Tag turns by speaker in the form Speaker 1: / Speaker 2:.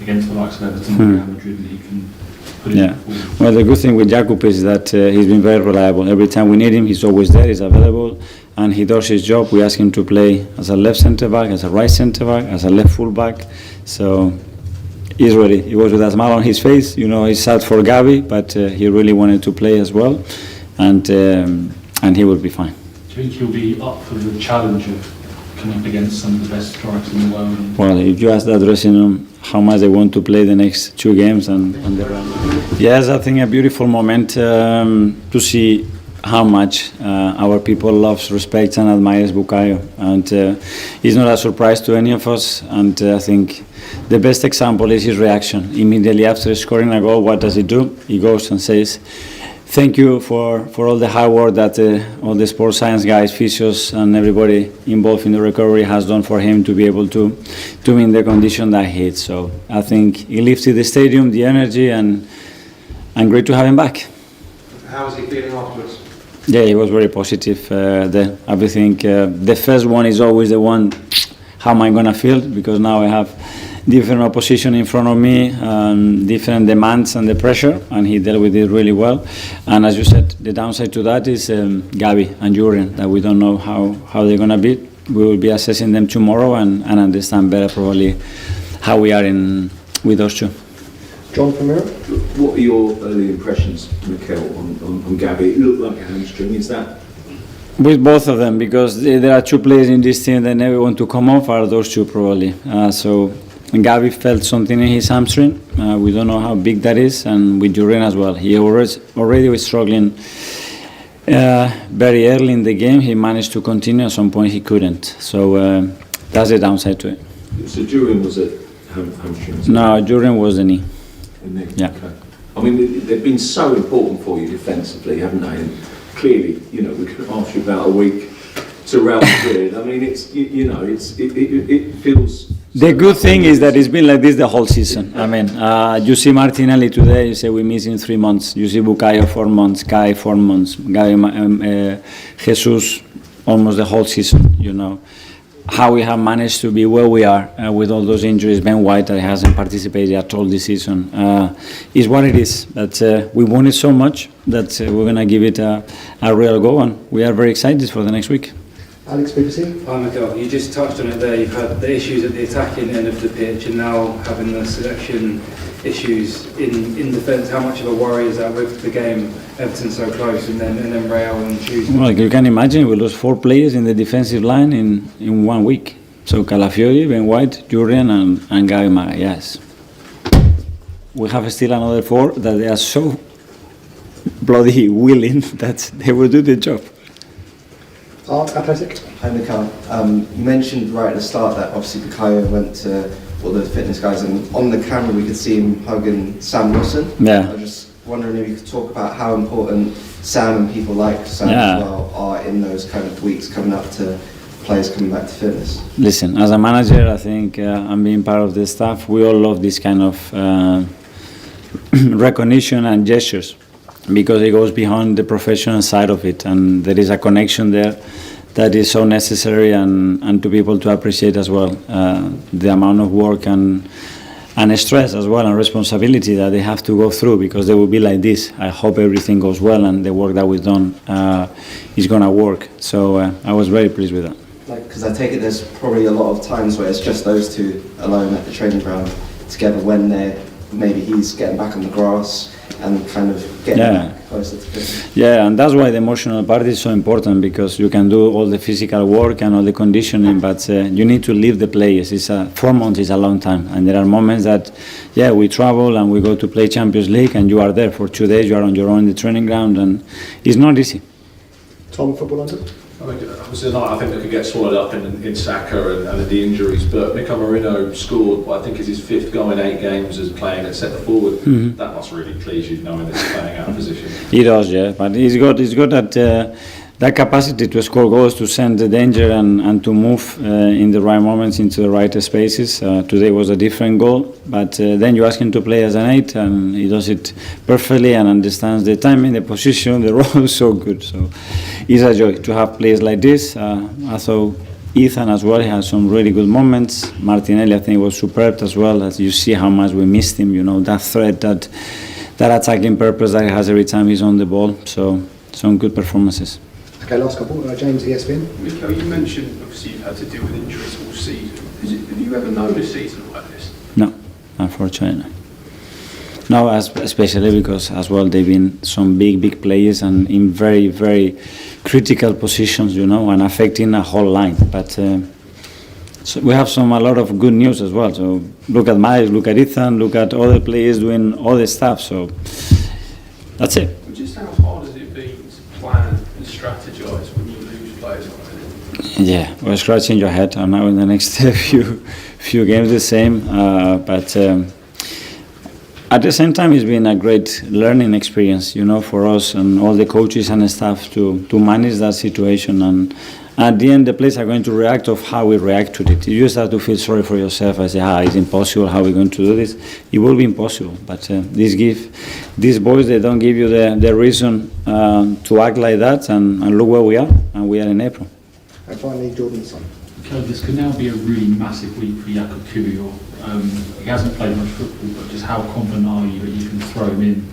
Speaker 1: against the likes of Everton and Real Madrid that he can put in.
Speaker 2: Well, the good thing with Jakub is that he's been very reliable. Every time we need him, he's always there, he's available, and he does his job. We ask him to play as a left centre-back, as a right centre-back, as a left full-back. So he's ready. He was with a smile on his face. You know, he's sad for Gavi, but he really wanted to play as well, and he will be fine.
Speaker 1: Do you think he'll be up for the challenge of coming up against some of the best strikers in the world?
Speaker 2: Well, if you ask that dressing room how much they want to play the next 2 games, and yes, I think a beautiful moment to see how much our people loves, respects, and admires Bukayo, and it's not a surprise to any of us. And I think the best example is his reaction immediately after scoring a goal. What does he do? He goes and says, "Thank you for all the hard work that all the sports science guys, physios, and everybody involved in the recovery has done for him to be able to be in the condition that he is." So I think he lifted the stadium, the energy, and great to have him back.
Speaker 3: How was he feeling afterwards?
Speaker 2: Yeah, he was very positive. I think the first one is always the one, how am I going to feel? Because now I have different opposition in front of me, different demands and the pressure, and he dealt with it really well. And as you said, the downside to that is Gavi and Jurgen, that we don't know how they're going to be. We will be assessing them tomorrow and understand better probably how we are with those two.
Speaker 4: John from Mirror?
Speaker 5: What are your early impressions, Mikel, on Gavi? It looked like a hamstring, is that?
Speaker 2: With both of them, because there are 2 players in this team that never want to come off, are those 2 probably. So Gavi felt something in his hamstring. We don't know how big that is, and with Jurgen as well. He already was struggling very early in the game. He managed to continue. At some point he couldn't. So that's the downside to it.
Speaker 5: So Jurgen was a hamstring?
Speaker 2: No, Jurgen was the knee. Yeah.
Speaker 5: Okay. I mean, they've been so important for you defensively, haven't they? And clearly, you know, we could ask you about a week to Real Madrid. I mean, it feels.
Speaker 2: The good thing is that it's been like this the whole season. I mean, you see Martinelli today, you say we miss in 3 months. You see Bukayo 4 months, Kai 4 months, Jesus almost the whole season, you know. How we have managed to be where we are with all those injuries. Ben White that hasn't participated at all this season is what it is. That we wanted so much that we're going to give it a real go, and we are very excited for the next week.
Speaker 4: Alex, BBC.
Speaker 6: Hi Mikel, you just touched on it there. You've had the issues at the attacking end of the pitch and now having the selection issues in defence. How much of a worry is that with the game, Everton so close, and then Real on Tuesday?
Speaker 2: Well, you can imagine we lost 4 players in the defensive line in 1 week. So Calafiori, Ben White, Jurgen, and Gavi Magalhaes. We have still another 4 that they are so bloody willing that they will do the job.
Speaker 4: Athletic.
Speaker 7: Hi Mikel. You mentioned right at the start that obviously Bukayo went to all the fitness guys, and on the camera we could see him hugging Sam Wilson.
Speaker 2: Yeah.
Speaker 7: I was just wondering if you could talk about how important Sam and people like Sam as well are in those kind of weeks coming up to players coming back to fitness.
Speaker 2: Listen, as a manager, I think I'm being part of the staff. We all love this kind of recognition and gestures, because it goes beyond the professional side of it, and there is a connection there that is so necessary, and to people to appreciate as well the amount of work and stress as well and responsibility that they have to go through, because they will be like this. I hope everything goes well and the work that we've done is going to work. So I was very pleased with that.
Speaker 7: Because I take it there's probably a lot of times where it's just those 2 alone at the training ground together when maybe he's getting back on the grass and kind of getting closer to fitness. Yeah,
Speaker 2: and that's why the emotional part is so important, because you can do all the physical work and all the conditioning, but you need to leave the players. 4 months is a long time, and there are moments that, we travel and we go to play Champions League, and you are there for 2 days, you are on your own in the training ground, and it's not easy.
Speaker 4: Tom, Football London.
Speaker 8: Obviously, I think they could get swallowed up in Saka and the injuries, but Mikel Merino scored what I think is his 5th goal in 8 games as playing at centre forward. Mm-hmm. That must really please you, knowing that he's playing out of position.
Speaker 2: He does, yeah, but he's got that capacity to score goals, to send the danger and to move in the right moments into the right spaces. Today was a different goal, but then you ask him to play as an 8, and he does it perfectly and understands the timing, the position, the role so good. So it's a joy to have players like this. I thought Ethan as well, he had some really good moments. Martinelli, I think, was superb as well. As you see how much we missed him, you know, that threat, that attacking purpose that he has every time he's on the ball. So some good performances.
Speaker 4: Okay, last couple. James, ESPN.
Speaker 9: Mikel, you mentioned obviously you've had to deal with injuries all season. Have you ever known a season like this?
Speaker 2: No, unfortunately. No, especially because as well they've been some big players and in very, very critical positions, you know, and affecting a whole line. But so we have a lot of good news as well. So look at Miles, look at Ethan, look at other players doing all the stuff. So that's it.
Speaker 9: Just how hard has it been to plan and strategise when you lose players like that?
Speaker 2: Yeah, we're scratching your head. And now in the next few games the same, but. At the same time, it's been a great learning experience, you know, for us and all the coaches and staff to manage that situation. And at the end, the players are going to react of how we react to it. You just have to feel sorry for yourself. I say, it's impossible. How are we going to do this? It will be impossible. But these boys, they don't give you the reason to act like that. And look where we are. And we are in April.
Speaker 4: And finally, Jordan's son.
Speaker 1: Okay, this could now be a really massive week for Jakub Kiwior. He hasn't played much football, but just how confident are you that you can throw him in